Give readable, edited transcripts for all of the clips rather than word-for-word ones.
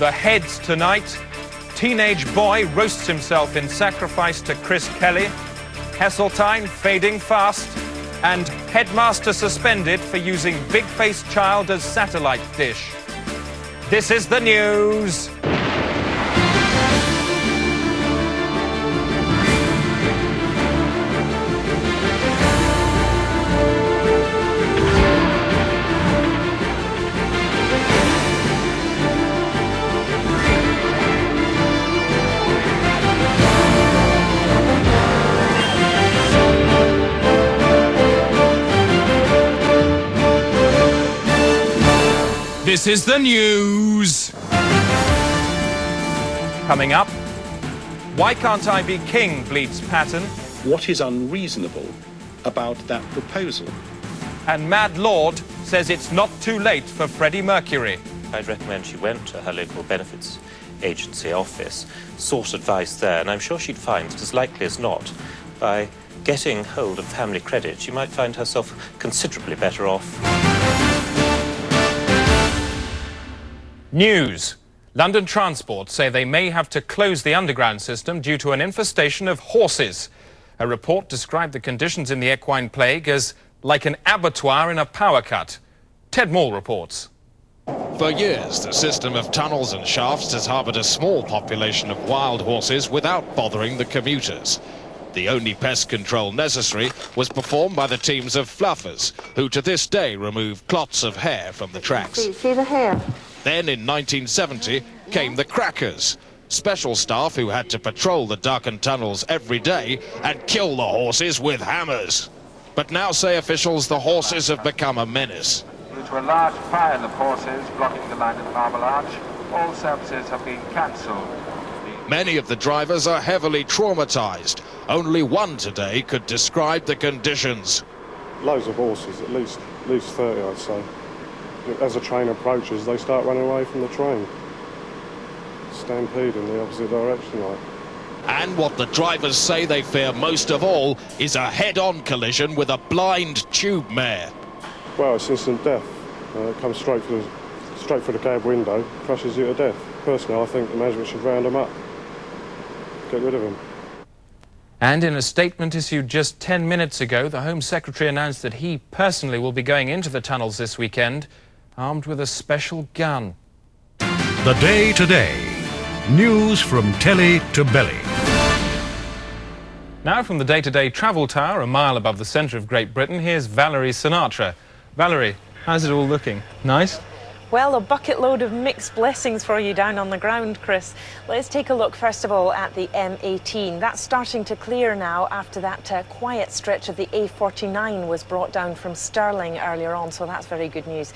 The heads tonight. Teenage boy roasts himself in sacrifice to Chris Kelly. Heseltine fading fast. And headmaster suspended for using big-faced child as satellite dish. This is the news. This is the news. Coming up, why can't I be king, bleats Patton. What is unreasonable about that proposal? And Mad Lord says it's not too late for Freddie Mercury. I'd recommend she went to her local benefits agency office, sought advice there, and I'm sure she'd find that as likely as not, by getting hold of family credit, she might find herself considerably better off. News. London Transport say they may have to close the underground system due to an infestation of horses. A report described the conditions in the equine plague as like an abattoir in a power cut. Ted Moore reports. For years, the system of tunnels and shafts has harboured a small population of wild horses without bothering the commuters. The only pest control necessary was performed by the teams of fluffers, who to this day remove clots of hair from the tracks. See the hair? Then in 1970 came the crackers, special staff who had to patrol the darkened tunnels every day and kill the horses with hammers. But now, say officials, the horses have become a menace. Due to a large pile of horses blocking the line at Marble Arch, all services have been cancelled. Many of the drivers are heavily traumatised. Only one today could describe the conditions. Loads of horses, at least 30, I'd say. As the train approaches, they start running away from the train. Stampede in the opposite direction, like. And what the drivers say they fear most of all is a head-on collision with a blind tube mare. Well, it's instant death. It comes straight through the cab window, crushes you to death. Personally, I think the management should round them up. Get rid of them. And in a statement issued just 10 minutes ago, the Home Secretary announced that he personally will be going into the tunnels this weekend, armed with a special gun. The Day Today. News from telly to belly. Now from the Day-to-Day Travel Tower, a mile above the centre of Great Britain, here's Valerie Sinatra. Valerie, how's it all looking? Nice? Well, a bucket load of mixed blessings for you down on the ground, Chris. Let's take a look, first of all, at the M18. That's starting to clear now after that quiet stretch of the A49 was brought down from Stirling earlier on, so that's very good news.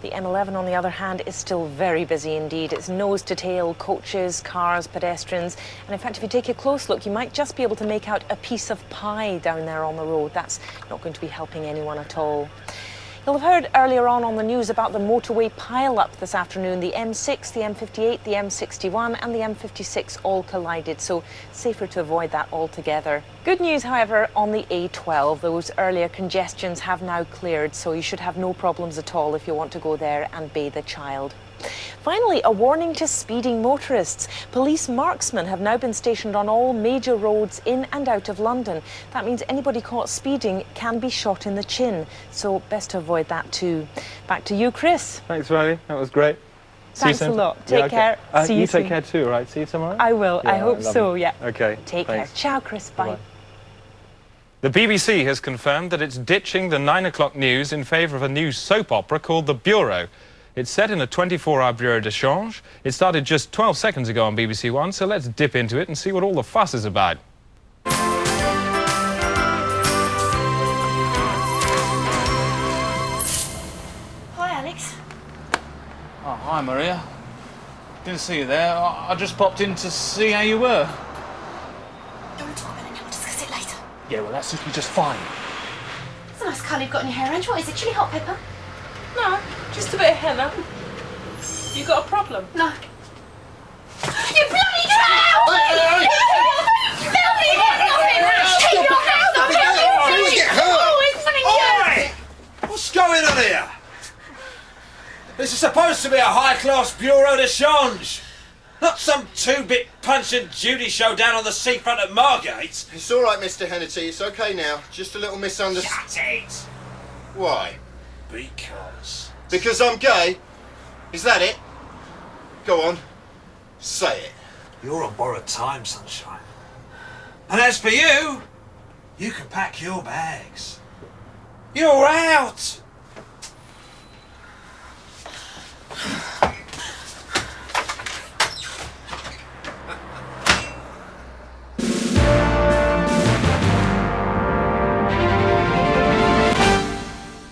The M11, on the other hand, is still very busy indeed. It's nose to tail, coaches, cars, pedestrians. And in fact, if you take a close look, you might just be able to make out a piece of pie down there on the road. That's not going to be helping anyone at all. You'll have heard earlier on the news about the motorway pile-up this afternoon. The M6, the M58, the M61 and the M56 all collided, so safer to avoid that altogether. Good news, however, on the A12. Those earlier congestions have now cleared, so you should have no problems at all if you want to go there and bathe a child. Finally, a warning to speeding motorists. Police marksmen have now been stationed on all major roads in and out of London. That means anybody caught speeding can be shot in the chin, so best to avoid that too. Back to you, Chris. Thanks, Valerie. That was great. Thanks a lot. Take care. See you soon. Take care too, right? See you tomorrow? I will. Yeah, I hope so, yeah. Okay. Take care. Ciao, Chris. Bye. Bye-bye. The BBC has confirmed that it's ditching the 9 o'clock news in favour of a new soap opera called The Bureau. It's set in a 24-hour bureau de change. It started just 12 seconds ago on BBC One, so let's dip into it and see what all the fuss is about. Hi, Alex. Oh, hi, Maria. Didn't see you there. I just popped in to see how you were. Don't talk about it now. We'll discuss it later. Yeah, well, that suits me just fine. It's a nice colour you've got in your hair, Ange. What is it? Chili hot pepper? No, just a bit of henna. You got a problem? No. You bloody trout! What's going on here? This is supposed to be a high-class bureau de change. Not some two-bit Punch and Judy show down on the seafront at Margate. It's all right, Mr. Hennity. It's okay now. Just a little misunderstanding. Shut it! Why? Because... Because I'm gay? Is that it? Go on. Say it. You're on borrowed time, sunshine. And as for you, you can pack your bags. You're out!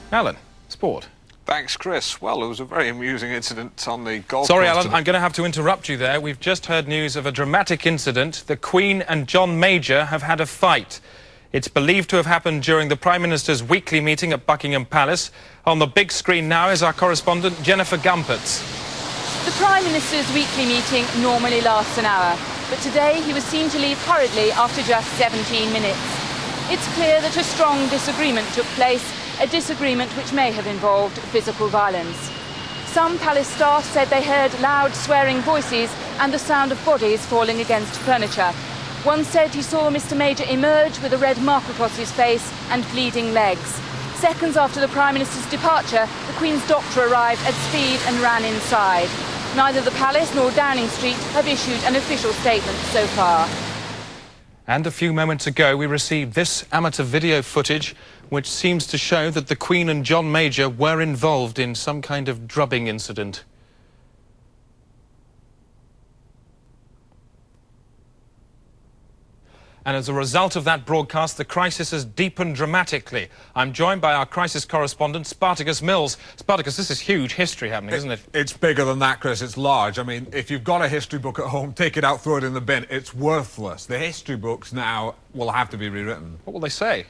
Alan, sport. Thanks, Chris. Well, it was a very amusing incident on the golf Sorry, course Alan, I'm going to have to interrupt you there. We've just heard news of a dramatic incident. The Queen and John Major have had a fight. It's believed to have happened during the Prime Minister's weekly meeting at Buckingham Palace. On the big screen now is our correspondent, Jennifer Gumpertz. The Prime Minister's weekly meeting normally lasts an hour, but today he was seen to leave hurriedly after just 17 minutes. It's clear that a strong disagreement took place, a disagreement which may have involved physical violence. Some palace staff said they heard loud swearing voices and the sound of bodies falling against furniture. One said he saw Mr. Major emerge with a red mark across his face and bleeding legs. Seconds after the Prime Minister's departure, the Queen's doctor arrived at speed and ran inside. Neither the Palace nor Downing Street have issued an official statement so far. And a few moments ago, we received this amateur video footage which seems to show that the Queen and John Major were involved in some kind of drubbing incident. And as a result of that broadcast, the crisis has deepened dramatically. I'm joined by our crisis correspondent, Spartacus Mills. Spartacus, this is huge history happening, isn't it? It's bigger than that, Chris. It's large. I mean, if you've got a history book at home, take it out, throw it in the bin. It's worthless. The history books now will have to be rewritten. What will they say?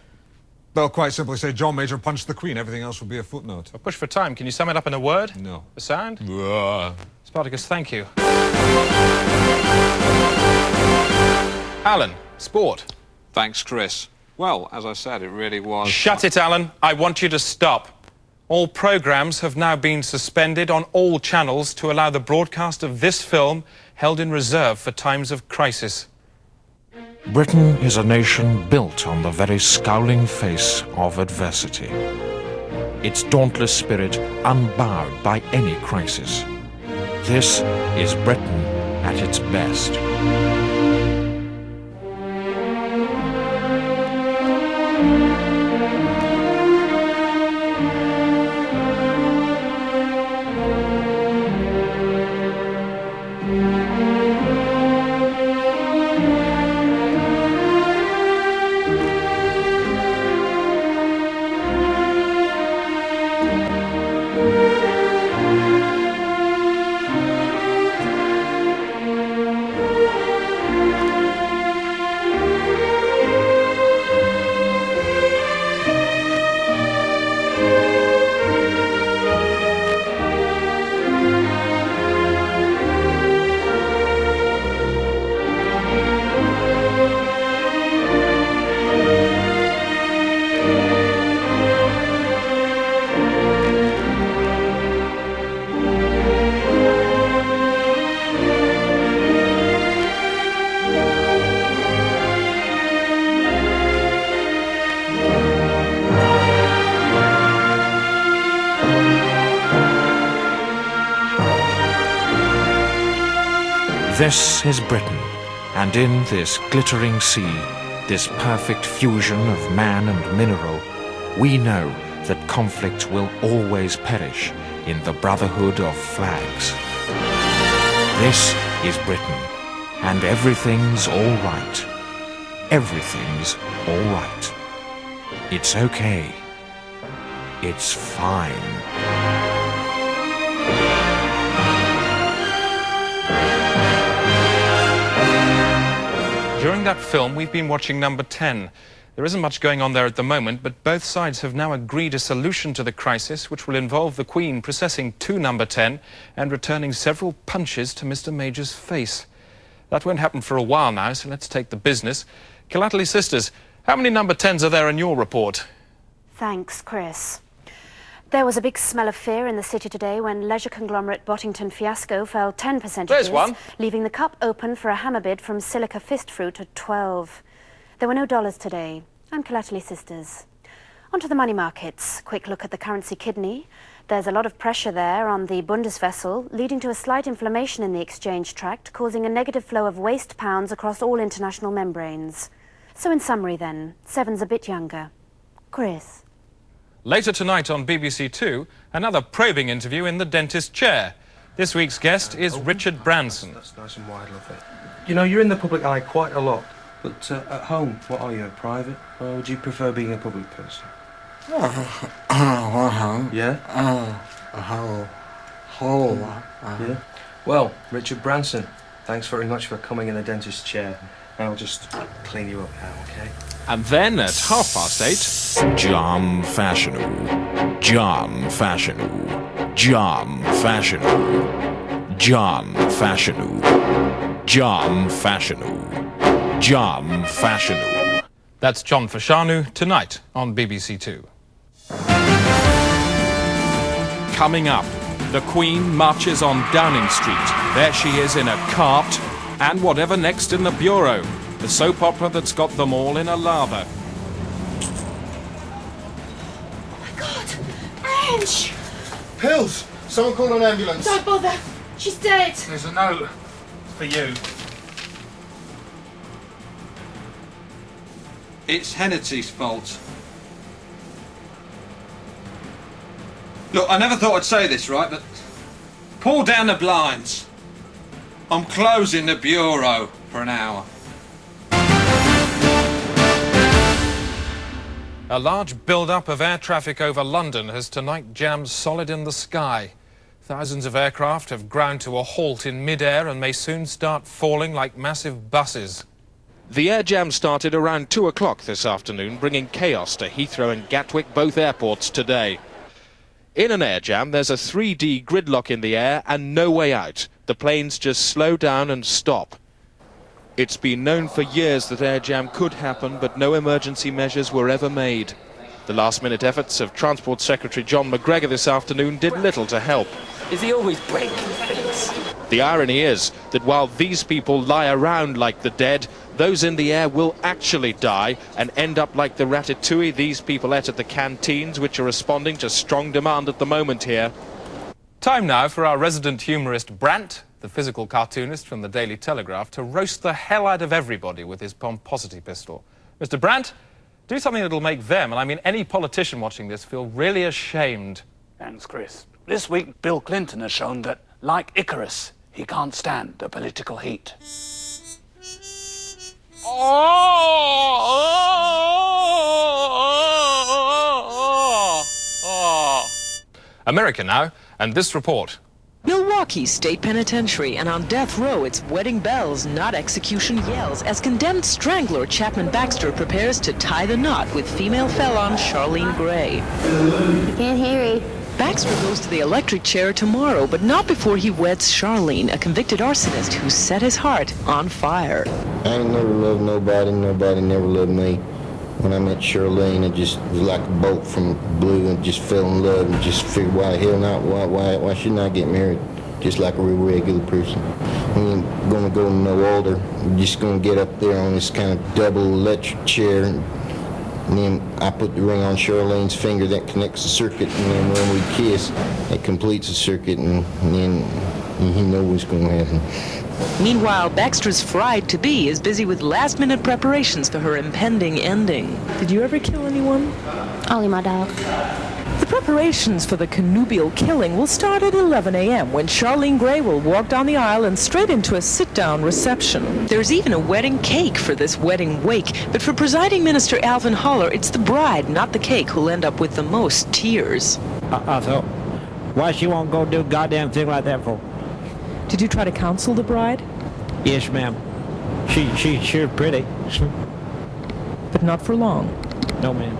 They'll quite simply say, John Major punched the Queen. Everything else will be a footnote. A push for time. Can you sum it up in a word? No. A sound? Spartacus, thank you. Alan, sport. Thanks, Chris. Well, as I said, it really was... Shut it, Alan. I want you to stop. All programmes have now been suspended on all channels to allow the broadcast of this film held in reserve for times of crisis. Britain is a nation built on the very scowling face of adversity. Its dauntless spirit unbowed by any crisis. This is Britain at its best. This is Britain, and in this glittering sea, this perfect fusion of man and mineral, we know that conflict will always perish in the brotherhood of flags. This is Britain, and everything's all right. Everything's all right. It's okay. It's fine. During that film, we've been watching number 10. There isn't much going on there at the moment, but both sides have now agreed a solution to the crisis, which will involve the Queen processing to number 10 and returning several punches to Mr. Major's face. That won't happen for a while now, so let's take the business. Killatley sisters, how many number 10s are there in your report? Thanks, Chris. There was a big smell of fear in the city today when leisure conglomerate Bottington Fiasco fell 10%, There's one. leaving the cup open for a hammer bid from Silica Fist Fruit at 12. There were no dollars today. I'm Collaterally Sisters. On to the money markets. Quick look at the currency kidney. There's a lot of pressure there on the Bundeswechsel, leading to a slight inflammation in the exchange tract, causing a negative flow of waste pounds across all international membranes. So in summary then, Seven's a bit younger. Chris. Later tonight on BBC Two, another probing interview in the dentist chair. This week's guest is Richard Branson. That's nice and wide, lovely. You know, you're in the public eye quite a lot, but at home, what are you, private? Or would you prefer being a public person? Yeah? Yeah? Well, Richard Branson, thanks very much for coming in the dentist's chair. I'll just clean you up now, okay? And then at 8:30, Jam Fashionable, Jam Fashionable, Jam Fashionable, Jam Fashionable, Jam Fashionable, Jam Fashionable. That's John Fashanu tonight on BBC Two. Coming up, the Queen marches on Downing Street. There she is in a cart. And whatever next in the bureau. The soap opera that's got them all in a lather. Oh my God! Ange! Pills! Someone call an ambulance. Don't bother. She's dead. There's a note for you. It's Hennety's fault. Look, I never thought I'd say this, right, but pull down the blinds. I'm closing the bureau for an hour. A large build-up of air traffic over London has tonight jammed solid in the sky. Thousands of aircraft have ground to a halt in mid-air and may soon start falling like massive buses. The air jam started around 2 o'clock this afternoon, bringing chaos to Heathrow and Gatwick, both airports today. In an air jam, there's a 3D gridlock in the air and no way out. The planes just slow down and stop. It's been known for years that air jam could happen, but no emergency measures were ever made. The last-minute efforts of Transport Secretary John McGregor this afternoon did little to help. Is he always breaking things? The irony is that while these people lie around like the dead, those in the air will actually die and end up like the ratatouille these people ate at the canteens, which are responding to strong demand at the moment here. Time now for our resident humorist Brant, the physical cartoonist from the Daily Telegraph, to roast the hell out of everybody with his pomposity pistol. Mr. Brant, do something that'll make them, and I mean any politician watching this, feel really ashamed. Thanks, Chris. This week, Bill Clinton has shown that, like Icarus, he can't stand the political heat. America now, and this report. Milwaukee State Penitentiary, and on death row, it's wedding bells, not execution yells, as condemned strangler Chapman Baxter prepares to tie the knot with female felon Charlene Gray. Can't hear you. Baxter goes to the electric chair tomorrow, but not before he weds Charlene, a convicted arsonist who set his heart on fire. I ain't never loved nobody, nobody never loved me. When I met Charlene, it just was like a bolt from blue, and just fell in love and just figured, why the hell not? Why shouldn't I get married? Just like a real regular person. We ain't gonna go no older. We're just gonna get up there on this kind of double electric chair, and then I put the ring on Charlene's finger that connects the circuit, and then when we kiss, it completes the circuit, and then you know what's gonna happen. Meanwhile, Baxter's bride-to-be is busy with last-minute preparations for her impending ending. Did you ever kill anyone? Only my dog. The preparations for the connubial killing will start at 11 a.m. when Charlene Gray will walk down the aisle and straight into a sit-down reception. There's even a wedding cake for this wedding wake, but for presiding minister Alvin Holler, it's the bride, not the cake, who'll end up with the most tears. So why she won't go do a goddamn thing like that for? Did you try to counsel the bride? Yes, ma'am. She's sure pretty. But not for long. No, ma'am.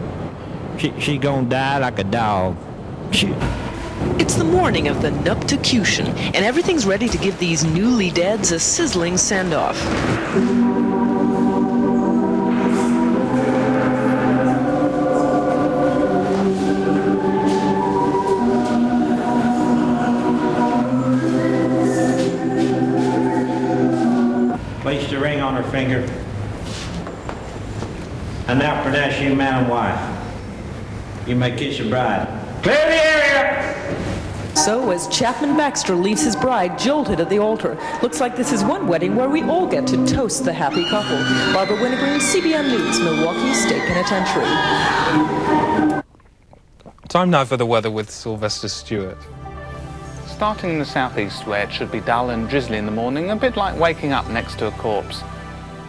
She gonna die like a dog. It's the morning of the nupticution, and everything's ready to give these newly deads a sizzling send-off. Place the ring on her finger. And now pronounce you man and wife. You may kiss your bride. Clear the area! So, as Chapman Baxter leaves his bride jolted at the altar, looks like this is one wedding where we all get to toast the happy couple. Barbara Wintergreen, CBN News, Milwaukee State Penitentiary. Time now for the weather with Sylvester Stewart. Starting in the southeast, where it should be dull and drizzly in the morning, a bit like waking up next to a corpse.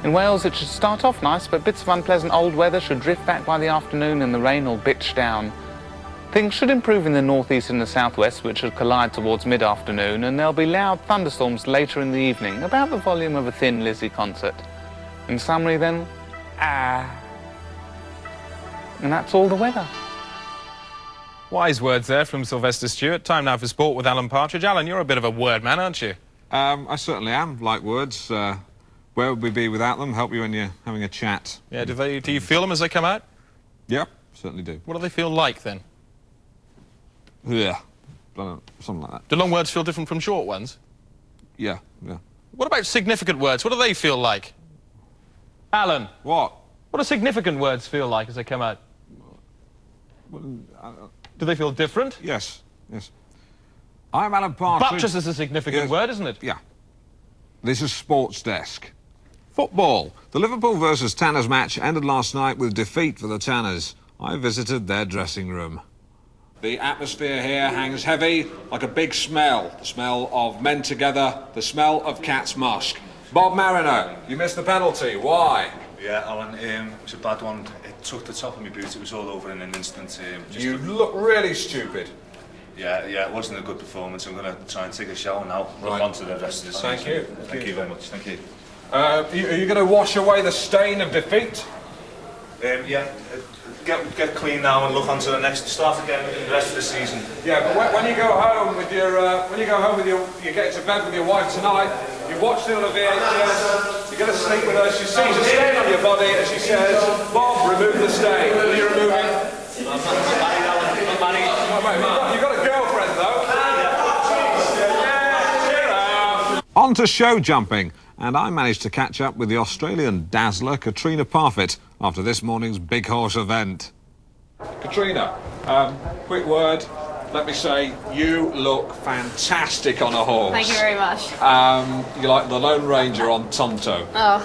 In Wales, it should start off nice, but bits of unpleasant old weather should drift back by the afternoon and the rain will bitch down. Things should improve in the northeast and the southwest, which should collide towards mid-afternoon, and there'll be loud thunderstorms later in the evening, about the volume of a Thin Lizzy concert. In summary, then, And that's all the weather. Wise words there from Sylvester Stewart. Time now for sport with Alan Partridge. Alan, you're a bit of a word man, aren't you? I certainly am, like words. Where would we be without them? Help you when you're having a chat. Yeah, do you feel them as they come out? Yeah, certainly do. What do they feel like, then? Yeah, something like that. Do long words feel different from short ones? Yeah, yeah. What about significant words? What do they feel like? Alan. What? What do significant words feel like as they come out? Do they feel different? Yes, yes. I'm Alan Partridge. Buttress is a significant word, isn't it? Yeah. This is Sports Desk. Football. The Liverpool versus Tanners match ended last night with defeat for the Tanners. I visited their dressing room. The atmosphere here hangs heavy like a big smell. The smell of men together, the smell of cat's musk. Bob Mariner, you missed the penalty. Why? Yeah, Alan, it was a bad one. It took the top of my boot. It was all over in an instant. You look really stupid. Yeah, it wasn't a good performance. I'm going to try and take a shower now. Look on to the rest of the season. Thank you. Thank you very much. Thank you. Are you going to wash away the stain of defeat? Yeah. Get clean now and look on to the next. Start again with the rest of the season. Yeah, but when you go home with your, you get to bed with your wife tonight. You watch the other VHS. You get to sleep with her. She sees a stain on your body, and she says, "Bob, remove the stain." Will you remove it? I'm married, Alan. I'm married. You've got a girlfriend, though. On to show jumping. And I managed to catch up with the Australian dazzler Katrina Parfitt after this morning's big horse event. Katrina, quick word. Let me say, you look fantastic on a horse. Thank you very much. You're like the Lone Ranger on Tonto. Oh.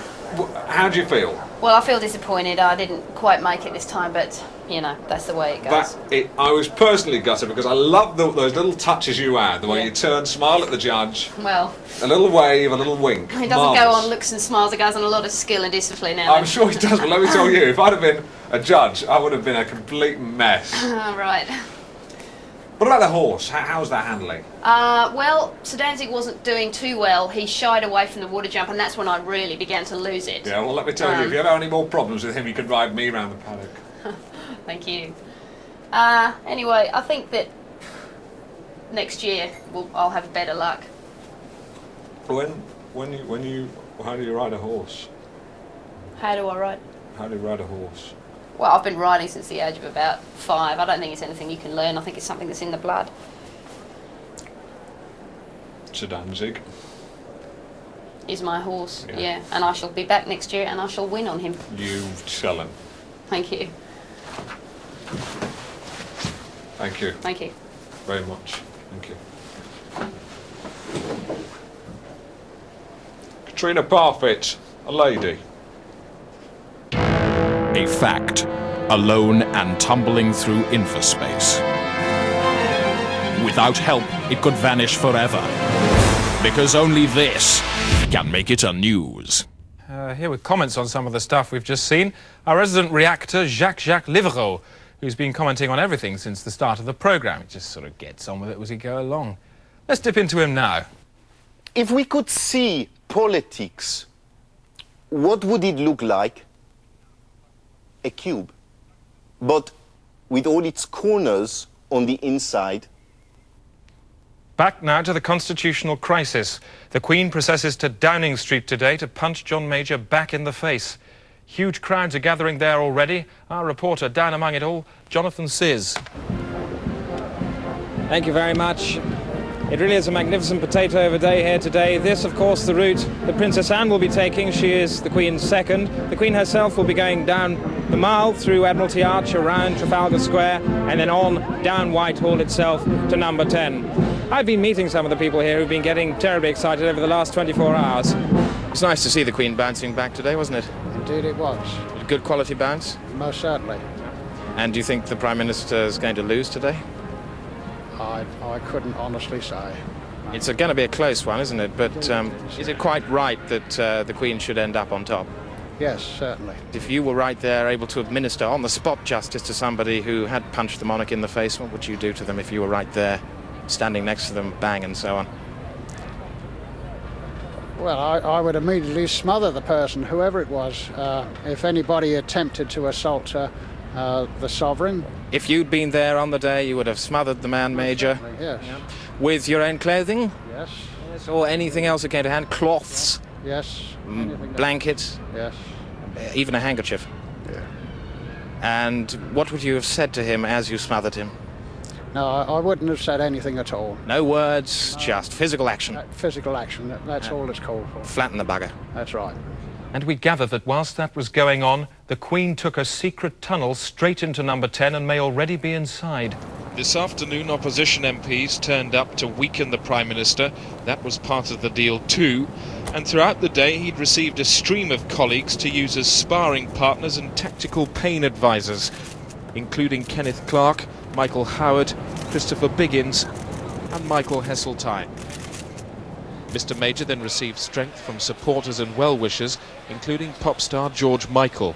How do you feel? Well, I feel disappointed. I didn't quite make it this time, but, you know, that's the way it goes. I was personally gutted because I love those little touches you add, the way you turn, smile at the judge. Well, a little wave, a little wink. It doesn't go on looks and smiles. It goes on a lot of skill and discipline now. I'm sure it does, but let me tell you, if I'd have been a judge, I would have been a complete mess. Right. What about the horse? How's that handling? Well, Sedanzik wasn't doing too well. He shied away from the water jump, and that's when I really began to lose it. Yeah, well, let me tell you, if you ever have any more problems with him, you could ride me round the paddock. Thank you. Anyway, I think that next year I'll have better luck. How do you ride a horse? How do I ride? How do you ride a horse? Well, I've been riding since the age of about 5. I don't think it's anything you can learn. I think it's something that's in the blood. Sedanzik Is my horse, yeah. And I shall be back next year and I shall win on him. You tell him. Thank you. Thank you. Thank you. Very much. Thank you. Katrina Parfitt, a lady. A fact, alone and tumbling through infospace. Without help, it could vanish forever. Because only this can make it a news. Here with comments on some of the stuff we've just seen, our resident reactor, Jacques Livereau, who's been commenting on everything since the start of the programme. He just sort of gets on with it as we go along. Let's dip into him now. If we could see politics, what would it look like? A cube, but with all its corners on the inside. Back now to the constitutional crisis. The Queen processes to Downing Street today to punch John Major back in the face. Huge crowds are gathering there already. Our reporter down among it all, Jonathan Sizz. Thank you very much. It really is a magnificent potato of a day here today. This, of course, the route that Princess Anne will be taking. She is the Queen's second. The Queen herself will be going down the Mall, through Admiralty Arch, around Trafalgar Square, and then on down Whitehall itself to number 10. I've been meeting some of the people here who've been getting terribly excited over the last 24 hours. It's nice to see the Queen bouncing back today, wasn't it? Indeed it was. A good quality bounce? Most certainly. And do you think the Prime Minister is going to lose today? I couldn't honestly say. It's going to be a close one, isn't it? But is it quite right that the Queen should end up on top? Yes, certainly. If you were right there, able to administer on-the-spot justice to somebody who had punched the monarch in the face, what would you do to them if you were right there, standing next to them, bang, and so on? Well, I would immediately smother the person, whoever it was, if anybody attempted to assault the sovereign. If you'd been there on the day, you would have smothered the man, Major? Yes. With your own clothing? Yes. Or anything else that came to hand? Cloths? Yes. Blankets? Yes. Even a handkerchief? Yeah. And what would you have said to him as you smothered him? No, I wouldn't have said anything at all. No words, just physical action? Physical action, that's all it's called for. Flatten the bugger? That's right. And we gather that whilst that was going on, the Queen took a secret tunnel straight into number 10 and may already be inside. This afternoon, opposition MPs turned up to weaken the Prime Minister. That was part of the deal too. And throughout the day, he'd received a stream of colleagues to use as sparring partners and tactical pain advisors, including Kenneth Clarke, Michael Howard, Christopher Biggins and Michael Heseltine. Mr. Major then received strength from supporters and well-wishers, including pop star George Michael.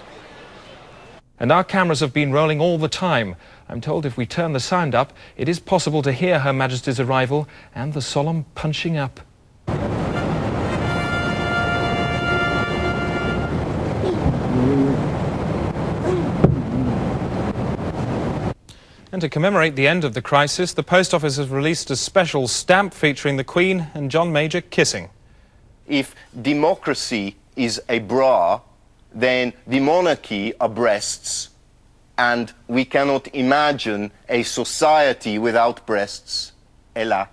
And our cameras have been rolling all the time. I'm told if we turn the sound up, it is possible to hear Her Majesty's arrival and the solemn punching up. And to commemorate the end of the crisis, the Post Office has released a special stamp featuring the Queen and John Major kissing. If democracy is a bra, then the monarchy are breasts, and we cannot imagine a society without breasts. Ella.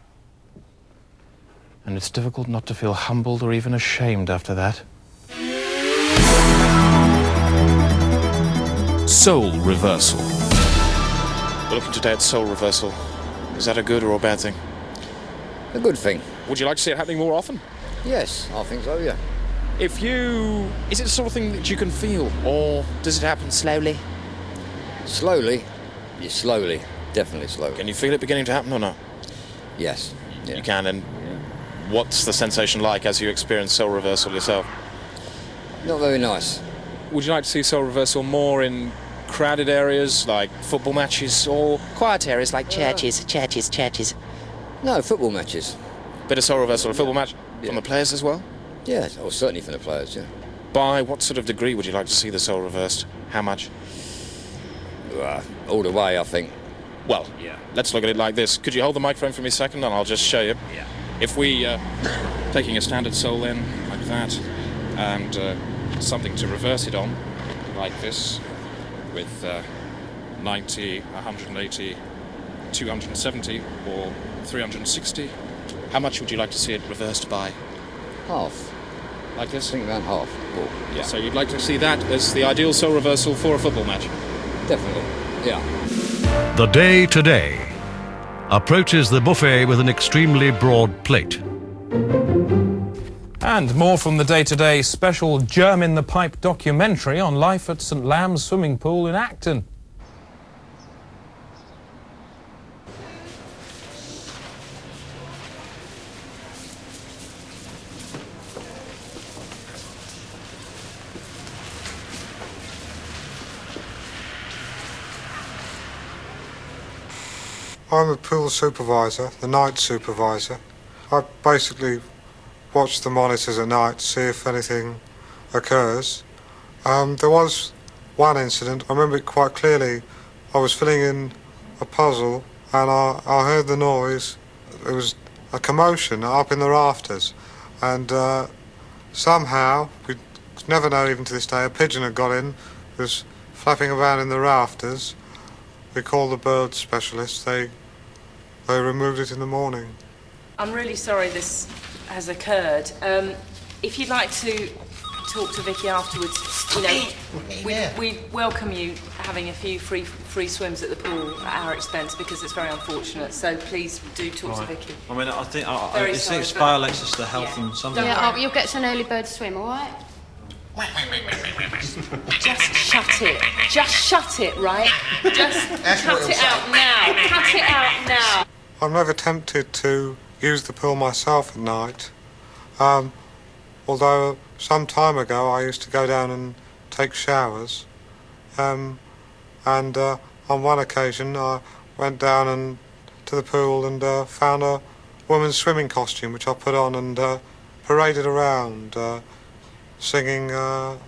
And it's difficult not to feel humbled or even ashamed after that. Soul reversal. We're looking today at soul reversal. Is that a good or a bad thing? A good thing. Would you like to see it happening more often? Yes, I think so, yeah. Is it the sort of thing that you can feel, or does it happen slowly? Slowly? Yeah, slowly. Definitely slowly. Can you feel it beginning to happen or not? Yes. Yeah. You can, and what's the sensation like as you experience soul reversal yourself? Not very nice. Would you like to see soul reversal more in crowded areas like football matches, or quiet areas like churches? No, football matches. Bit of soul reversal, a football match from the players as well? Yeah, or certainly from the players, yeah. By what sort of degree would you like to see the soul reversed? How much? All the way, I think. Well, let's look at it like this. Could you hold the microphone for me a second and I'll just show you? Yeah. If we, taking a standard soul then, like that, and something to reverse it on, like this, with 90, 180, 270 or 360, how much would you like to see it reversed by? Half. Like this? I think around half. Or, yeah. So you'd like to see that as the ideal soul reversal for a football match? Definitely, yeah. The Day Today approaches the buffet with an extremely broad plate. And more from the Day-Today special Germ in the Pipe documentary on life at St Lamb's swimming pool in Acton. I'm the pool supervisor, the night supervisor. I basically watch the monitors at night to see if anything occurs. There was one incident, I remember it quite clearly. I was filling in a puzzle and I heard the noise. There was a commotion up in the rafters, and somehow, we never know even to this day, a pigeon had got in, was flapping about in the rafters. We called the bird specialists, they removed it in the morning. I'm really sorry this has occurred. If you'd like to talk to Vicky afterwards, you know, we welcome you having a few free swims at the pool at our expense, because it's very unfortunate. So please do talk to Vicky. I mean, I think it's violates us the health and something. Yeah, you'll get to an early bird swim, all right? Just shut it. Just shut it, right? Just cut it out now. Cut it out now. I'm never tempted to use the pool myself at night. Although some time ago I used to go down and take showers. And on one occasion I went down and to the pool and found a woman's swimming costume, which I put on and paraded around singing a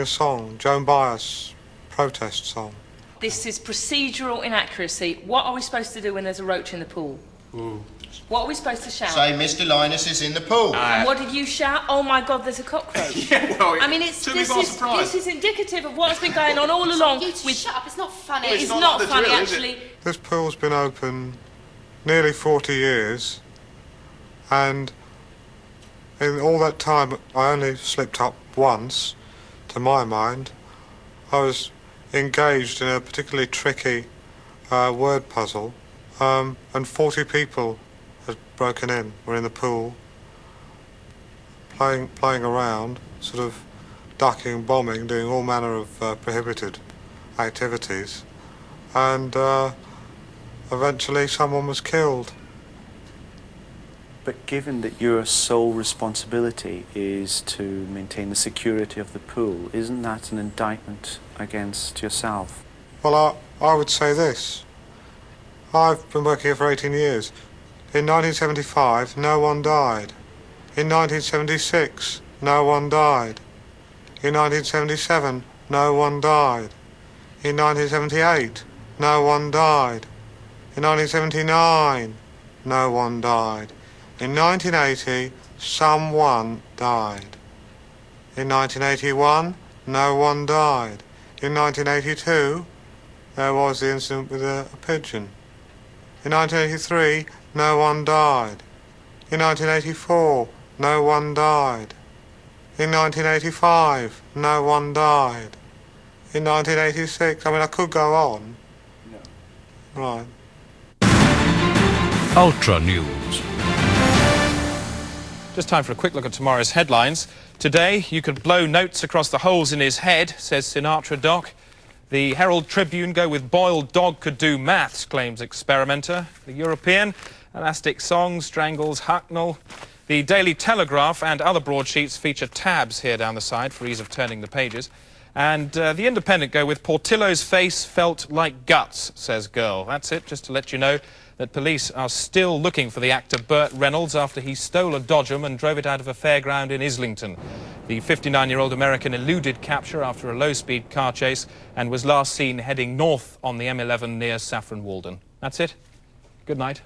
song, Joan Baez protest song. This is procedural inaccuracy. What are we supposed to do when there's a roach in the pool? Ooh. What are we supposed to shout? Say, Mr. Linus is in the pool. And what did you shout? Oh my God, there's a cockroach. I mean, this is indicative of what's been going on all along. Shut up, it's not funny. It is not funny, actually. This pool's been open nearly 40 years, and in all that time I only slipped up once, to my mind. I was engaged in a particularly tricky word puzzle, and 40 people had broken in, were in the pool, playing around, sort of ducking, bombing, doing all manner of prohibited activities, and eventually someone was killed. But given that your sole responsibility is to maintain the security of the pool, isn't that an indictment against yourself? Well, I would say this. I've been working here for 18 years. In 1975, no one died. In 1976, no one died. In 1977, no one died. In 1978, no one died. In 1979, no one died. In 1980, someone died. In 1981, no one died. In 1982, there was the incident with a pigeon. In 1983, no one died. In 1984, no one died. In 1985, no one died. In 1986, I mean, I could go on. No. Right. Ultra News. Just time for a quick look at tomorrow's headlines. Today, you could blow notes across the holes in his head, says Sinatra Doc. The Herald Tribune go with boiled dog could do maths, claims experimenter. The European, elastic song strangles Hucknall. The Daily Telegraph and other broadsheets feature tabs here down the side for ease of turning the pages. And the Independent go with Portillo's face felt like guts, says Girl. That's it, just to let you know that police are still looking for the actor Burt Reynolds after he stole a Dodgem and drove it out of a fairground in Islington. The 59-year-old American eluded capture after a low-speed car chase and was last seen heading north on the M11 near Saffron Walden. That's it. Good night.